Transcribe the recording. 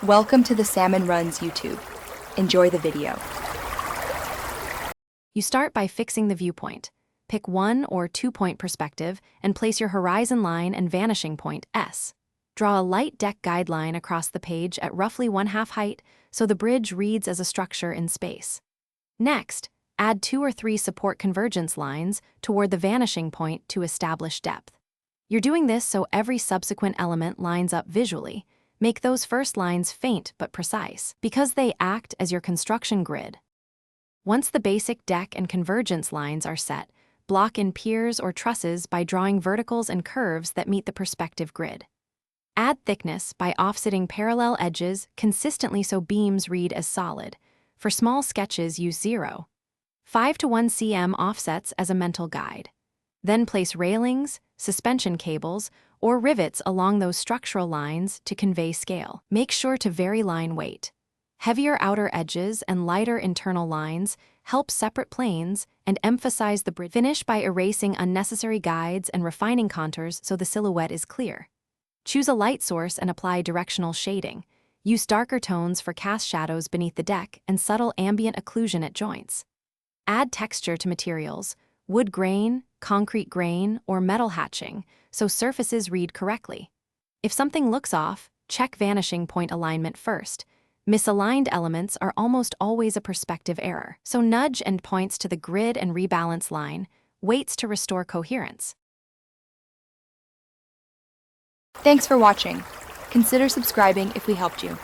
Welcome to the Salmon Runs YouTube. Enjoy the video. You start by fixing the viewpoint. Pick 1 or 2 point perspective and place your horizon line and vanishing point S. Draw a light deck guideline across the page at roughly 1/2 height so the bridge reads as a structure in space. Next, add 2 or 3 support convergence lines toward the vanishing point to establish depth. You're doing this so every subsequent element lines up visually. Make those first lines faint but precise, because they act as your construction grid. Once the basic deck and convergence lines are set, block in piers or trusses by drawing verticals and curves that meet the perspective grid. Add thickness by offsetting parallel edges consistently so beams read as solid. For small sketches, use 0. 5 to 1 cm offsets as a mental guide. Then place railings, suspension cables, or rivets along those structural lines to convey scale. Make sure to vary line weight. Heavier outer edges and lighter internal lines help separate planes and emphasize the bridge. Finish by erasing unnecessary guides and refining contours so the silhouette is clear. Choose a light source and apply directional shading. Use darker tones for cast shadows beneath the deck and subtle ambient occlusion at joints. Add texture to materials, wood grain, concrete grain, or metal hatching, so surfaces read correctly. If something looks off, check vanishing point alignment first. Misaligned elements are almost always a perspective error, so nudge endpoints to the grid and rebalance line, weights to restore coherence. Thanks for watching. Consider subscribing if we helped you.